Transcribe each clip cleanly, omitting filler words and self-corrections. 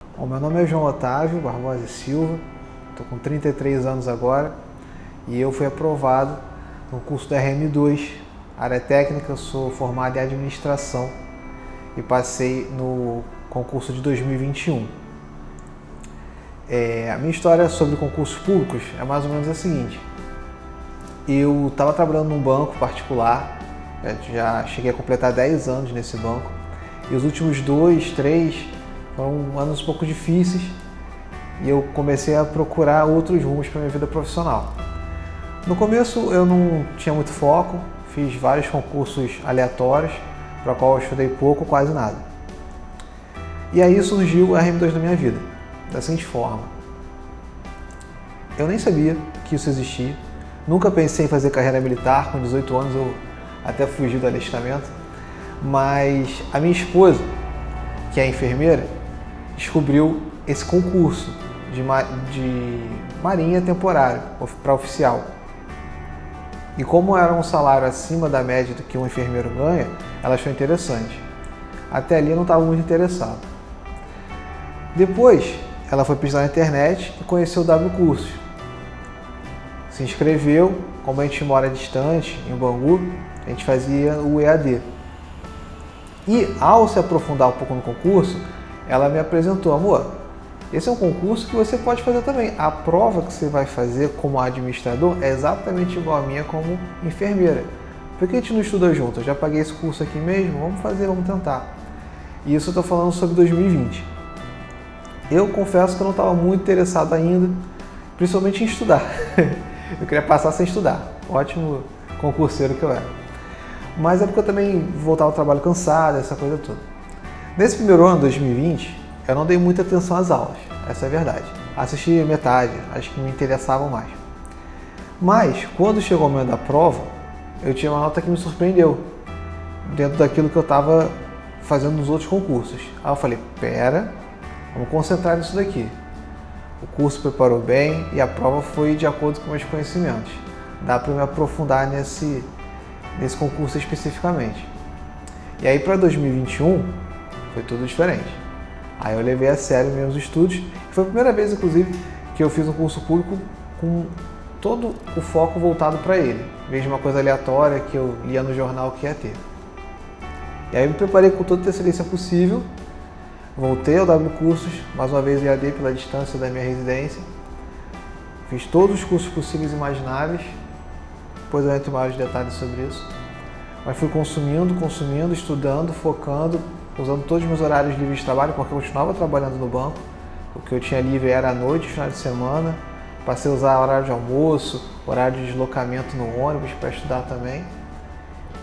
Bom, meu nome é João Otávio Barbosa Silva, estou com 33 anos agora e eu fui aprovado no curso da RM2, área técnica. Eu sou formado em administração e passei no concurso de 2021. A minha história sobre concursos públicos é mais ou menos a seguinte: eu estava trabalhando num banco particular, já cheguei a completar 10 anos nesse banco, e os últimos 2, 3 foram anos um pouco difíceis e eu comecei a procurar outros rumos para minha vida profissional. No começo eu não tinha muito foco, fiz vários concursos aleatórios, para o qual eu estudei pouco ou quase nada. E aí surgiu a RM2 na minha vida, da seguinte forma: eu nem sabia que isso existia, nunca pensei em fazer carreira militar. Com 18 anos eu até fugi do alistamento, mas a minha esposa, que é enfermeira, descobriu esse concurso de marinha temporário para oficial. E como era um salário acima da média do que um enfermeiro ganha, ela achou interessante. Até ali eu não estava muito interessado. Depois, ela foi pesquisar na internet e conheceu o W Cursos. Se inscreveu. Como a gente mora distante, em Bangu, a gente fazia o EAD. E ao se aprofundar um pouco no concurso, ela me apresentou: amor, esse é um concurso que você pode fazer também. A prova que você vai fazer como administrador é exatamente igual a minha como enfermeira. Por que a gente não estuda junto? Eu já paguei esse curso aqui mesmo, vamos fazer, vamos tentar. E isso eu estou falando sobre 2020. Eu confesso que eu não estava muito interessado ainda, principalmente em estudar. Eu queria passar sem estudar. Ótimo concurseiro que eu era. Mas é porque eu também voltava ao trabalho cansado, essa coisa toda. Nesse primeiro ano, 2020, eu não dei muita atenção às aulas, essa é a verdade. Assisti metade, acho que me interessavam mais. Mas, quando chegou o momento da prova, eu tinha uma nota que me surpreendeu, dentro daquilo que eu estava fazendo nos outros concursos. Aí eu falei: pera, vamos concentrar nisso daqui. O curso preparou bem e a prova foi de acordo com meus conhecimentos. Dá para me aprofundar nesse concurso especificamente. E aí para 2021 foi tudo diferente. Aí eu levei a sério meus estudos. Foi a primeira vez, inclusive, que eu fiz um curso público com todo o foco voltado para ele. Em vez de uma coisa aleatória que eu lia no jornal que ia ter. E aí eu me preparei com toda a excelência possível. Voltei ao W Cursos, mais uma vez EAD pela distância da minha residência. Fiz todos os cursos possíveis e imagináveis. Depois eu entro em maiores detalhes sobre isso. Mas fui consumindo, estudando, focando, usando todos os meus horários livres de trabalho, porque eu continuava trabalhando no banco. O que eu tinha livre era à noite, final de semana. Passei a usar horário de almoço, horário de deslocamento no ônibus para estudar também.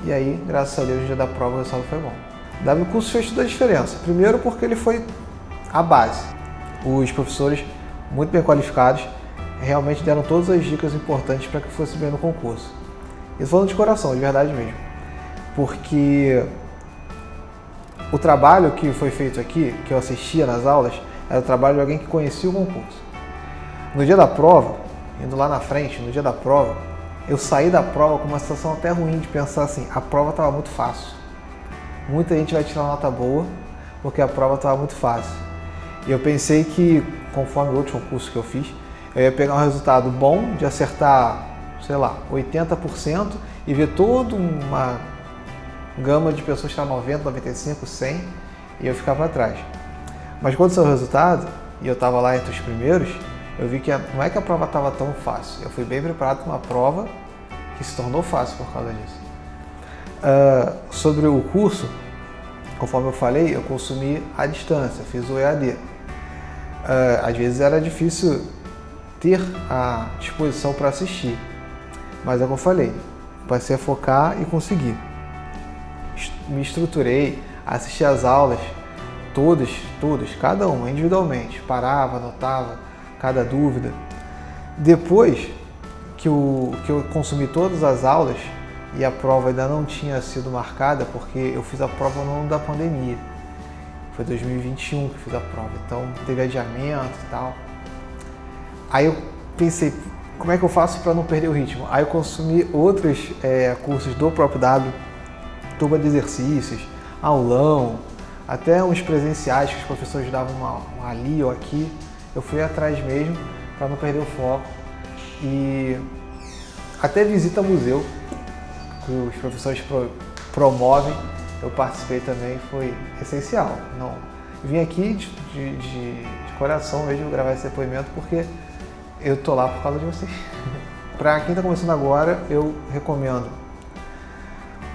E aí, graças a Deus, no dia da prova o resultado foi bom. O W Curso fez toda a diferença. Primeiro porque ele foi a base. Os professores, muito bem qualificados, realmente deram todas as dicas importantes para que fosse bem no concurso. Isso falando de coração, de verdade mesmo. Porque o trabalho que foi feito aqui, que eu assistia nas aulas, era o trabalho de alguém que conhecia o concurso. No dia da prova, indo lá na frente, no dia da prova, eu saí da prova com uma sensação até ruim de pensar assim: a prova estava muito fácil. Muita gente vai tirar nota boa porque a prova estava muito fácil. E eu pensei que, conforme outros concursos que eu fiz, eu ia pegar um resultado bom de acertar, sei lá, 80% e ver toda uma gama de pessoas que estavam 90, 95, 100 e eu ficar para trás. Mas quando saiu o resultado e eu estava lá entre os primeiros, eu vi que não é que a prova estava tão fácil. Eu fui bem preparado para uma prova que se tornou fácil por causa disso. Sobre o curso, conforme eu falei, eu consumi à distância, fiz o EAD. Às vezes era difícil ter a disposição para assistir, mas é como eu falei, passei a focar e consegui. Me estruturei, assisti às aulas, todas, cada uma individualmente, parava, anotava cada dúvida. Depois que eu consumi todas as aulas e a prova ainda não tinha sido marcada, porque eu fiz a prova no ano da pandemia, foi 2021 que fiz a prova, então teve adiamento e tal. Aí eu pensei: como é que eu faço para não perder o ritmo? Aí eu consumi outros cursos do próprio W, turma de exercícios, aulão, até uns presenciais que os professores davam ali ou aqui, eu fui atrás mesmo para não perder o foco. E até visita a museu, que os professores promovem, eu participei também, foi essencial. Não, vim aqui de coração mesmo gravar esse depoimento porque eu tô lá por causa de vocês. Para quem está começando agora, eu recomendo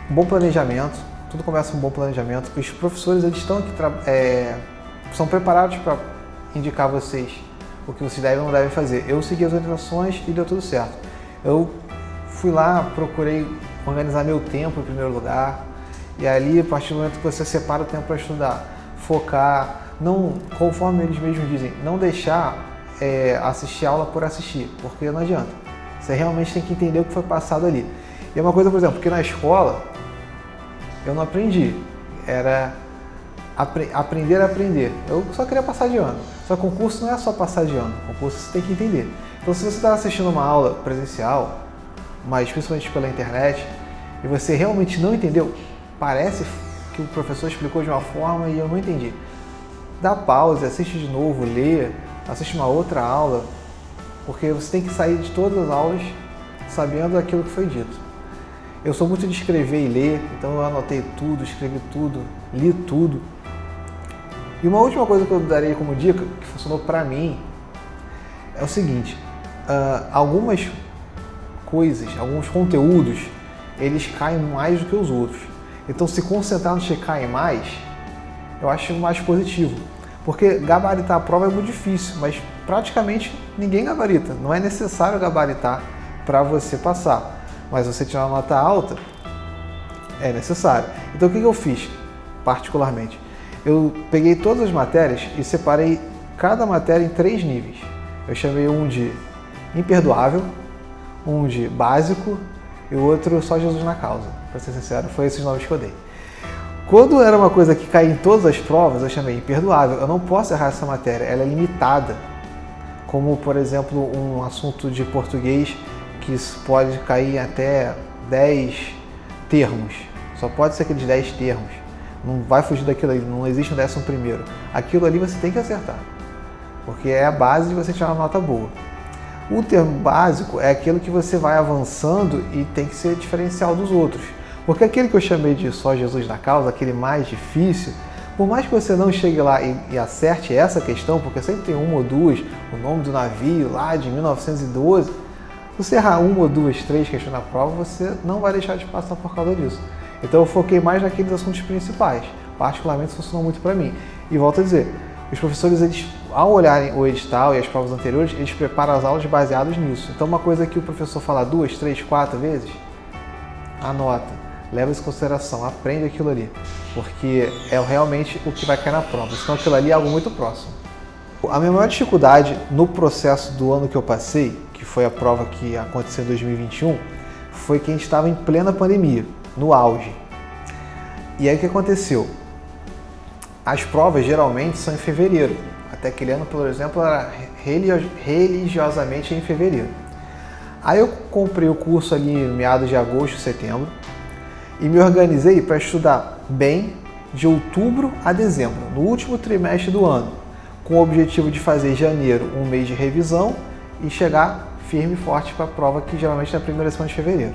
um bom planejamento. Tudo começa com um bom planejamento. Os professores, eles estão aqui, são preparados para indicar a vocês o que vocês devem ou não devem fazer. Eu segui as orientações e deu tudo certo. Eu fui lá, procurei organizar meu tempo em primeiro lugar, e ali, a partir do momento que você separa o tempo para estudar, focar, não, conforme eles mesmos dizem, não deixar assistir aula por assistir, porque não adianta. Você realmente tem que entender o que foi passado ali. E é uma coisa, por exemplo, que na escola eu não aprendi, era aprender a aprender. Eu só queria passar de ano. Só que concurso não é só passar de ano, concurso você tem que entender. Então, se você está assistindo uma aula presencial, mas principalmente pela internet, e você realmente não entendeu, parece que o professor explicou de uma forma e eu não entendi. Dá pausa, assiste de novo, lê, assiste uma outra aula, porque você tem que sair de todas as aulas sabendo aquilo que foi dito. Eu sou muito de escrever e ler, então eu anotei tudo, escrevi tudo, li tudo. E uma última coisa que eu darei como dica, que funcionou pra mim, é o seguinte, algumas coisas, alguns conteúdos, eles caem mais do que os outros. Então, se concentrar nos que caem mais, eu acho mais positivo. Porque gabaritar a prova é muito difícil, mas praticamente ninguém gabarita. Não é necessário gabaritar para você passar. Mas você tirar uma nota alta, é necessário. Então, o que eu fiz, particularmente? Eu peguei todas as matérias e separei cada matéria em 3 níveis. Eu chamei um de imperdoável, um de básico e o outro só Jesus na causa. Para ser sincero, foi esses nomes que eu dei. Quando era uma coisa que caía em todas as provas, eu chamei imperdoável. Eu não posso errar essa matéria, ela é limitada. Como, por exemplo, um assunto de português que pode cair até 10 termos. Só pode ser aqueles 10 termos. Não vai fugir daquilo ali, não existe um 11º. Aquilo ali você tem que acertar, porque é a base de você tirar uma nota boa. O termo básico é aquilo que você vai avançando e tem que ser diferencial dos outros. Porque aquele que eu chamei de só Jesus na causa, aquele mais difícil, por mais que você não chegue lá e acerte essa questão, porque sempre tem uma ou duas, o nome do navio lá de 1912, se você errar uma ou duas, 3 questões na prova, você não vai deixar de passar por causa disso. Então eu foquei mais naqueles assuntos principais, particularmente funcionou muito para mim. E volto a dizer, os professores, eles, ao olharem o edital e as provas anteriores, eles preparam as aulas baseados nisso. Então uma coisa que o professor fala 2, 3, 4 vezes, anota, leva isso em consideração, aprende aquilo ali, porque é realmente o que vai cair na prova, senão aquilo ali é algo muito próximo. A minha maior dificuldade no processo do ano que eu passei, que foi a prova que aconteceu em 2021, foi que a gente estava em plena pandemia, no auge. E aí o que aconteceu? As provas geralmente são em fevereiro. Até aquele ano, por exemplo, era religiosamente em fevereiro. Aí eu comprei o curso ali em meados de agosto, setembro, e me organizei para estudar bem de outubro a dezembro, no último trimestre do ano, com o objetivo de fazer janeiro um mês de revisão e chegar firme e forte para a prova, que geralmente é na primeira semana de fevereiro.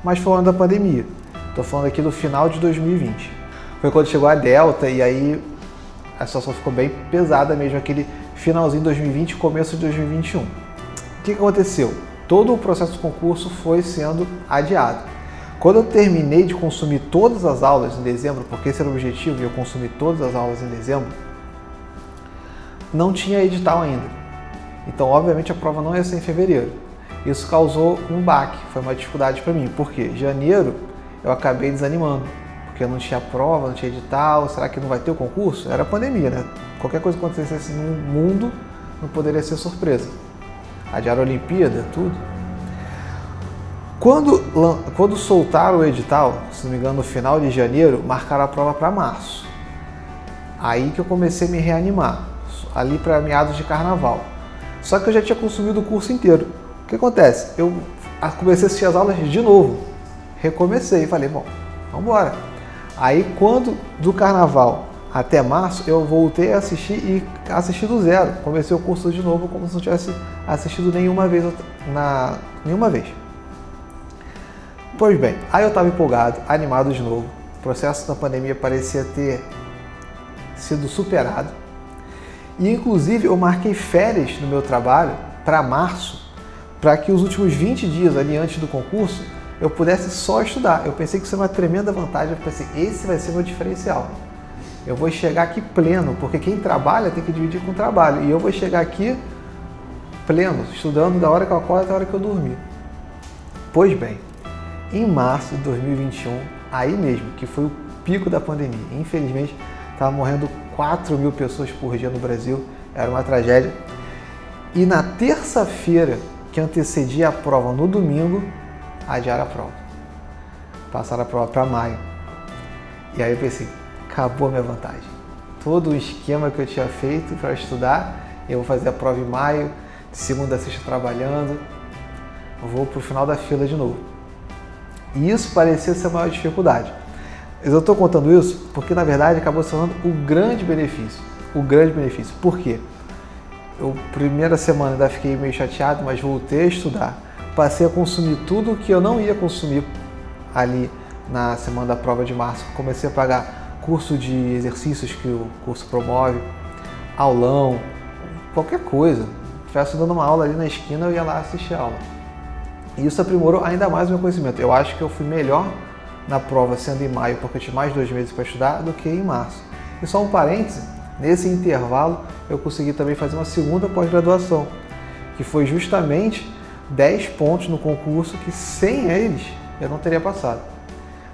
Mas foi o ano da pandemia. Estou falando aqui do final de 2020. Foi quando chegou a Delta e aí a situação ficou bem pesada mesmo, aquele finalzinho de 2020 e começo de 2021. O que aconteceu? Todo o processo do concurso foi sendo adiado. Quando eu terminei de consumir todas as aulas em dezembro, porque esse era o objetivo, e eu consumi todas as aulas em dezembro, não tinha edital ainda. Então, obviamente, a prova não ia ser em fevereiro. Isso causou um baque, foi uma dificuldade para mim, porque janeiro eu acabei desanimando, porque não tinha prova, não tinha edital, será que não vai ter o concurso? Era pandemia, né? Qualquer coisa que acontecesse no mundo não poderia ser adiaram a Olimpíada, tudo. Quando soltaram o edital, se não me engano, no final de janeiro, marcaram a prova para março. Aí que eu comecei a me reanimar, ali para meados de carnaval. Só que eu já tinha consumido o curso inteiro. O que acontece? Eu comecei a assistir as aulas de novo, recomecei e falei, bom, vamos embora. Aí quando do carnaval até março, eu voltei a assistir e assisti do zero. Comecei o curso de novo como se não tivesse assistido nenhuma vez. Pois bem, aí eu estava empolgado, animado de novo. O processo da pandemia parecia ter sido superado. E inclusive eu marquei férias no meu trabalho para março, para que os últimos 20 dias ali antes do concurso eu pudesse só estudar. Eu pensei que isso era uma tremenda vantagem, eu pensei, esse vai ser meu diferencial. Eu vou chegar aqui pleno, porque quem trabalha tem que dividir com o trabalho. E eu vou chegar aqui pleno, estudando da hora que eu acordo até a hora que eu dormir. Pois bem, em março de 2021, aí mesmo, que foi o pico da pandemia, infelizmente, estava morrendo 4.000 pessoas por dia no Brasil, era uma tragédia. E na terça-feira, que antecedia a prova no domingo, adiaram a prova. Passaram a prova para maio. E aí eu pensei, acabou a minha vantagem. Todo o esquema que eu tinha feito para estudar, eu vou fazer a prova em maio, de segunda a sexta trabalhando, vou para o final da fila de novo. E isso parecia ser a maior dificuldade. Mas eu estou contando isso porque, na verdade, acabou se tornando o grande benefício. O grande benefício. Por quê? Eu, primeira semana, ainda fiquei meio chateado, mas voltei a estudar. Passei a consumir tudo que eu não ia consumir ali na semana da prova de março. Comecei a pagar curso de exercícios que o curso promove, aulão, qualquer coisa. Se estivesse dando uma aula ali na esquina, eu ia lá assistir a aula. E isso aprimorou ainda mais o meu conhecimento. Eu acho que eu fui melhor na prova sendo em maio, porque eu tinha mais 2 meses para estudar, do que em março. E só um parêntese, nesse intervalo eu consegui também fazer uma segunda pós-graduação, que foi justamente 10 pontos no concurso que sem eles eu não teria passado.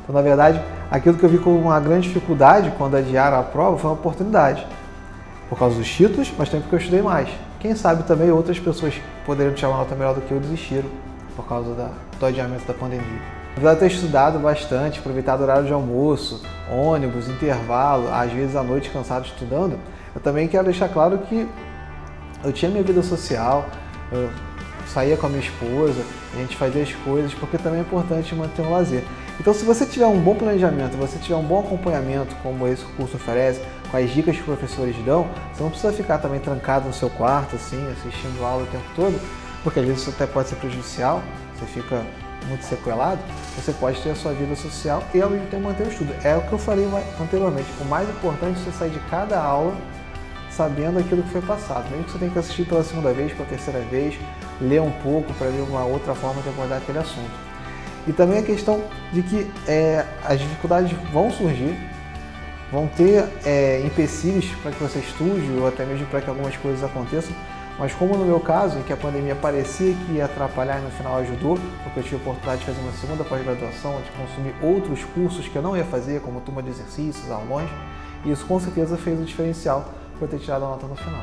Então, na verdade, aquilo que eu vi como uma grande dificuldade quando adiaram a prova foi uma oportunidade. Por causa dos títulos, mas também porque eu estudei mais. Quem sabe também outras pessoas que poderiam tirar uma nota melhor do que eu desistiram por causa do adiamento da pandemia. Apesar de ter estudado bastante, aproveitado o horário de almoço, ônibus, intervalo, às vezes à noite cansado estudando, eu também quero deixar claro que eu tinha minha vida social, eu saía com a minha esposa, a gente fazia as coisas, porque também é importante manter um lazer. Então, se você tiver um bom planejamento, se você tiver um bom acompanhamento, como esse curso oferece, com as dicas que os professores dão, você não precisa ficar também trancado no seu quarto, assim, assistindo aula o tempo todo, porque às vezes isso até pode ser prejudicial, você fica muito sequelado. Você pode ter a sua vida social e ao mesmo tempo manter o estudo. É o que eu falei anteriormente. O mais importante é você sair de cada aula sabendo aquilo que foi passado. Mesmo que você tenha que assistir pela segunda vez, pela terceira vez, ler um pouco para ver uma outra forma de abordar aquele assunto. E também a questão de que as dificuldades vão surgir, vão ter empecilhos para que você estude ou até mesmo para que algumas coisas aconteçam. Mas como no meu caso, em que a pandemia parecia que ia atrapalhar e no final ajudou, porque eu tive a oportunidade de fazer uma segunda pós-graduação, de consumir outros cursos que eu não ia fazer, como turma de exercícios, aulões, e isso com certeza fez o diferencial para eu ter tirado a nota no final.